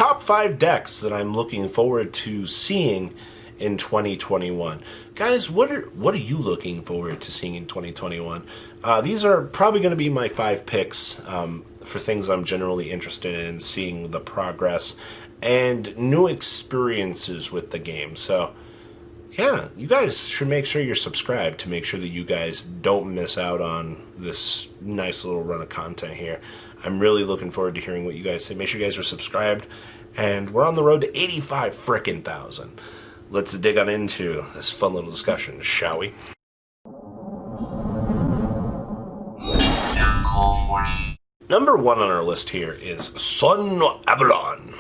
top 5 decks that I'm looking forward to seeing in 2021. Guys, what are you looking forward to seeing in 2021? These are probably going to be my 5 picks for things I'm generally interested in, seeing the progress and new experiences with the game. So, yeah, you guys should make sure you're subscribed to make sure that you guys don't miss out on this nice little run of content here. I'm really looking forward to hearing what you guys say. Make sure you guys are subscribed, and we're on the road to 85 frickin' thousand. Let's dig on into this fun little discussion, shall we? Number 1 on our list here is Sun Avalon.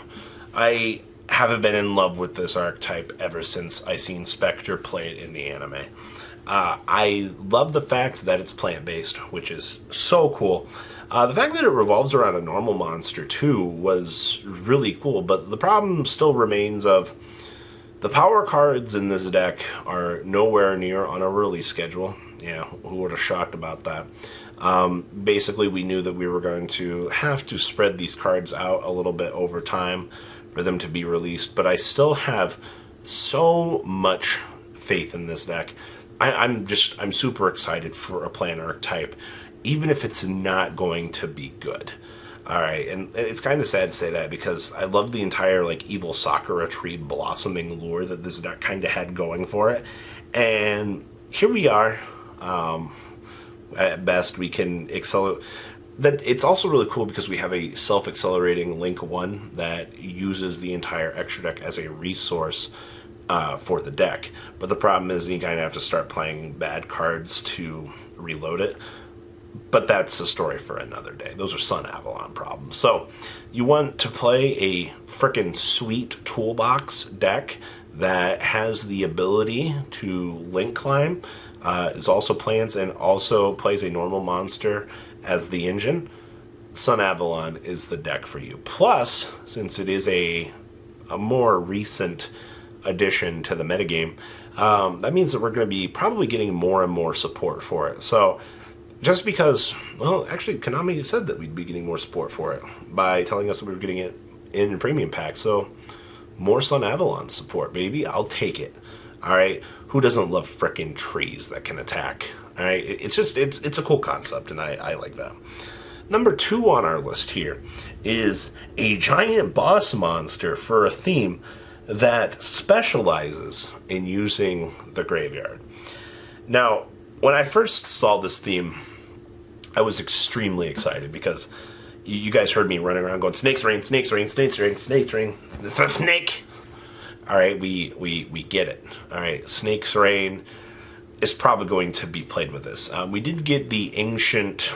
I haven't been in love with this archetype ever since I seen Spectre play it in the anime. I love the fact that it's plant-based, which is so cool. The fact that it revolves around a normal monster, too, was really cool, but the problem still remains of the power cards in this deck are nowhere near on a release schedule. Yeah, who would have shocked about that? Basically, we knew that we were going to have to spread these cards out a little bit over time for them to be released, but I still have so much faith in this deck. I'm super excited for a plant archetype, even if it's not going to be good. Alright, and it's kind of sad to say that because I love the entire evil Sakura tree blossoming lure that this deck kind of had going for it. And here we are. At best, we can accelerate. It's also really cool because we have a self-accelerating Link 1 that uses the entire extra deck as a resource for the deck. But the problem is you kind of have to start playing bad cards to reload it. But that's a story for another day. Those are Sun Avalon problems. So you want to play a frickin' sweet toolbox deck that has the ability to link climb. Is also plants and also plays a normal monster as the engine. Sun Avalon is the deck for you. Plus, since it is a more recent addition to the metagame, that means that we're going to be probably getting more and more support for it. So, just because, well, actually, Konami said that we'd be getting more support for it by telling us that we were getting it in a premium pack. So, more Sun Avalon support, baby. I'll take it. All right, who doesn't love frickin' trees that can attack? All right, it's a cool concept, and I like that. Number 2 on our list here is a giant boss monster for a theme that specializes in using the graveyard. Now, when I first saw this theme, I was extremely excited because you guys heard me running around going, Snake's Reign, Snake's Reign, Snake's Reign, Snake's Reign, it's a snake! Alright, we get it. Alright, Snake's Reign is probably going to be played with this. We did get the Ancient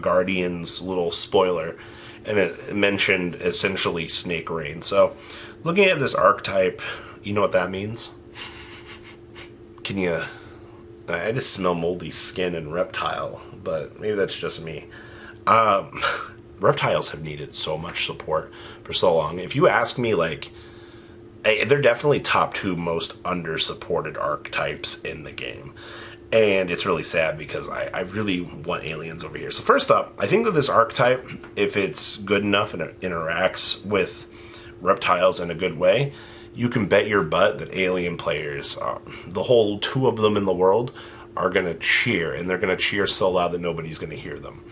Guardians little spoiler, and it mentioned essentially Snake Reign. So, looking at this archetype, you know what that means? Can you... I just smell moldy skin and reptile, but maybe that's just me. Reptiles have needed so much support for so long. If you ask me, they're definitely top 2 most under-supported archetypes in the game. And it's really sad because I really want aliens over here. So first up, I think that this archetype, if it's good enough and it interacts with reptiles in a good way, you can bet your butt that alien players, the whole 2 of them in the world, are going to cheer. And they're going to cheer so loud that nobody's going to hear them.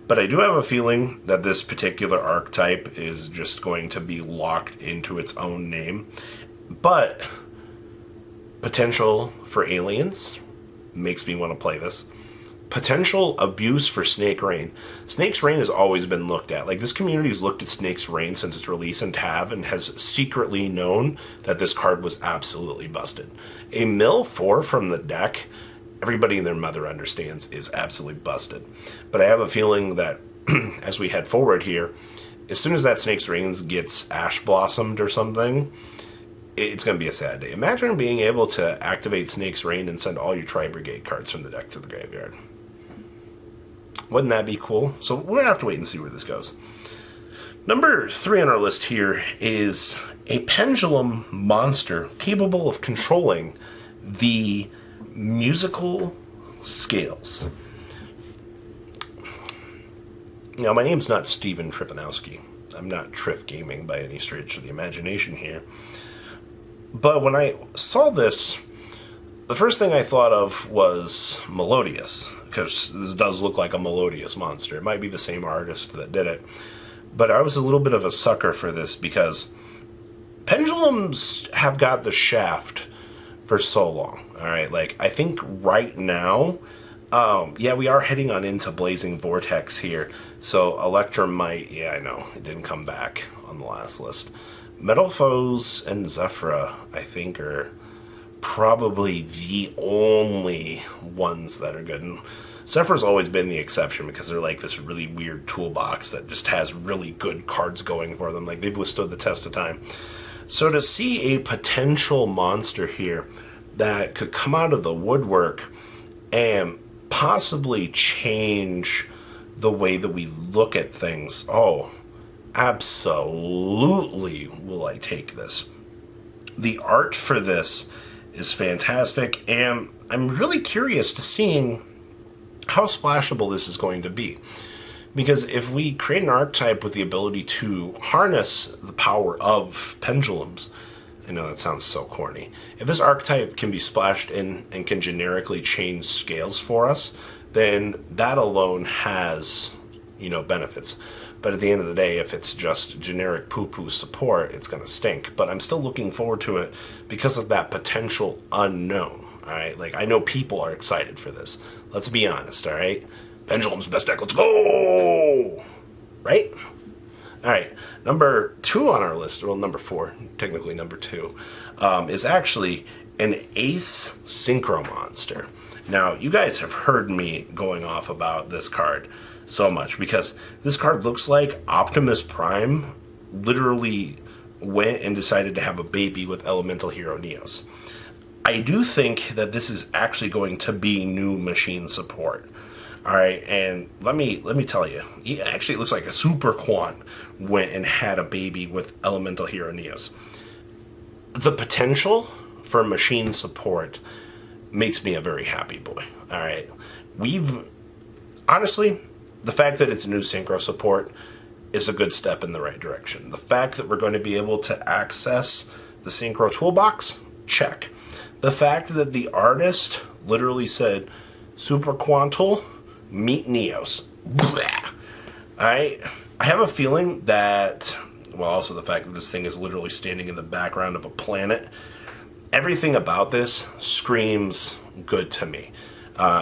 But I do have a feeling that this particular archetype is just going to be locked into its own name. But potential for aliens makes me want to play this. Potential abuse for Snake Reign. Snake's Reign has always been looked at. This community's looked at Snake's Reign since its release in TAV and has secretly known that this card was absolutely busted. A mill 4 from the deck, everybody and their mother understands, is absolutely busted. But I have a feeling that as we head forward here, as soon as that Snake's Reign gets Ash Blossomed or something, it's going to be a sad day. Imagine being able to activate Snake's Reign and send all your Tri-Brigade cards from the deck to the graveyard. Wouldn't that be cool? So we're going to have to wait and see where this goes. Number 3 on our list here is a Pendulum monster capable of controlling the musical scales. Now, my name's not Steven Trifanowski. I'm not Triff gaming by any stretch of the imagination here. But when I saw this, the first thing I thought of was Melodious, because this does look like a Melodious monster. It might be the same artist that did it. But I was a little bit of a sucker for this because Pendulums have got the shaft for so long. All right, like I think right now, yeah, we are heading on into Blazing Vortex here. So Electromite, yeah, I know, it didn't come back on the last list. Metal Foes and Zephyra, I think, are probably the only ones that are good. And Zephyra's always been the exception because they're like this really weird toolbox that just has really good cards going for them. Like, they've withstood the test of time. So to see a potential monster here that could come out of the woodwork and possibly change the way that we look at things, oh, absolutely will I take this. The art for this is fantastic, and I'm really curious to seeing how splashable this is going to be. Because if we create an archetype with the ability to harness the power of pendulums, I know that sounds so corny. If this archetype can be splashed in and can generically change scales for us, then that alone has, benefits. But at the end of the day, if it's just generic poo-poo support, it's going to stink. But I'm still looking forward to it because of that potential unknown. All right, like, I know people are excited for this. Let's be honest, all right? Pendulum's best deck, let's go! Right? All right, number 2 on our list, well, number 4, technically number 2, is actually an Ace Synchro monster. Now, you guys have heard me going off about this card so much because this card looks like Optimus Prime literally went and decided to have a baby with Elemental Hero Neos. I do think that this is actually going to be new machine support. All right, and let me tell you, it looks like a Super Quant went and had a baby with Elemental Hero Neos. The potential for machine support makes me a very happy boy. All right, honestly, the fact that it's new Synchro support is a good step in the right direction. The fact that we're going to be able to access the Synchro toolbox, check. The fact that the artist literally said, Super Quantal, meet Neos. Blah. I have a feeling that, well, also the fact that this thing is literally standing in the background of a planet, everything about this screams good to me.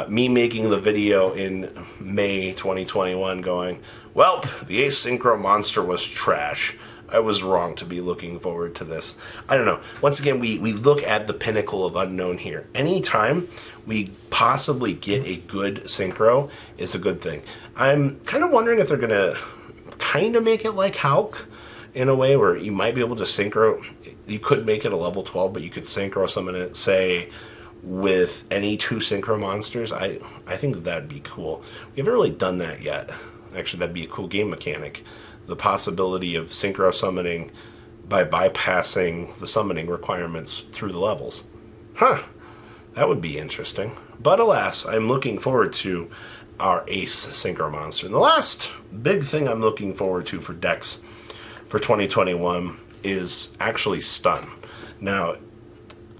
Me making the video in May 2021 going, well, the Ace Synchro monster was trash. I was wrong to be looking forward to this. I don't know. Once again, we look at the pinnacle of unknown here. Anytime we possibly get a good Synchro is a good thing. I'm kind of wondering if they're going to kind of make it like Hulk in a way where you might be able to Synchro. You could make it a level 12, but you could Synchro summon it, say, with any 2 Synchro monsters. I think that'd be cool. We haven't really done that yet. Actually, that'd be a cool game mechanic. The possibility of Synchro summoning by bypassing the summoning requirements through the levels. Huh, that would be interesting. But alas, I'm looking forward to our Ace Synchro monster. And the last big thing I'm looking forward to for decks for 2021 is actually Stun. Now,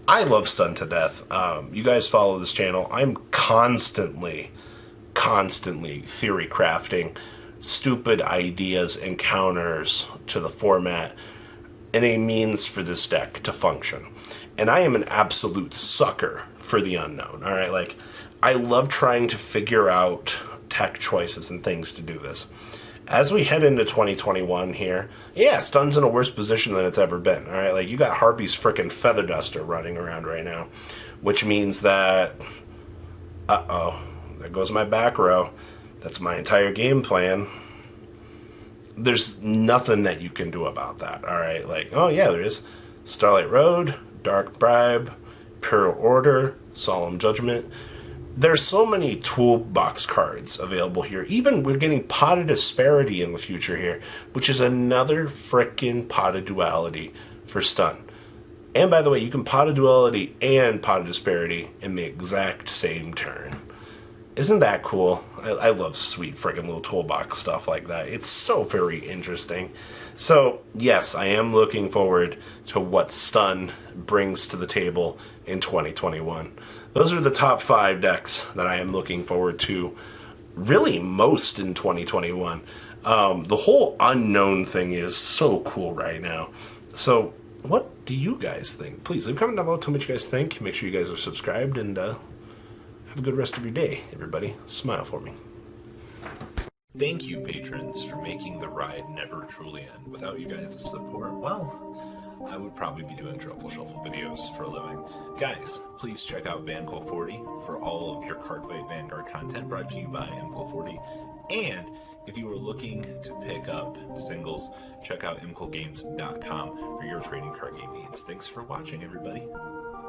I love Stun to death. You guys follow this channel. I'm constantly theory crafting stupid ideas and counters to the format and a means for this deck to function. And I am an absolute sucker for the unknown. All right, like, I love trying to figure out tech choices and things to do this. As we head into 2021 here, yeah, Stun's in a worse position than it's ever been. All right, like, you got Harpy's frickin' Feather Duster running around right now, which means that, there goes my back row. That's my entire game plan. There's nothing that you can do about that, all right? Like, oh yeah, there is Starlight Road, Dark Bribe, Imperial Order, Solemn Judgment. There's so many toolbox cards available here. Even we're getting Pot of Disparity in the future here, which is another frickin' Pot of Duality for Stun. And by the way, you can Pot of Duality and Pot of Disparity in the exact same turn. Isn't that cool? I love sweet friggin' little toolbox stuff like that. It's so very interesting. So, yes, I am looking forward to what Stun brings to the table in 2021. Those are the top 5 decks that I am looking forward to really most in 2021. The whole unknown thing is so cool right now. So, what do you guys think? Please leave a comment down below. Tell me what you guys think. Make sure you guys are subscribed and have a good rest of your day, everybody. Smile for me. Thank you, patrons, for making the ride never truly end. Without you guys' support, well, I would probably be doing Truffle Shuffle videos for a living. Guys, please check out VanCool40 for all of your Cardfight Vanguard content brought to you by MCool40. And if you are looking to pick up singles, check out mcoolgames.com for your trading card game needs. Thanks for watching, everybody.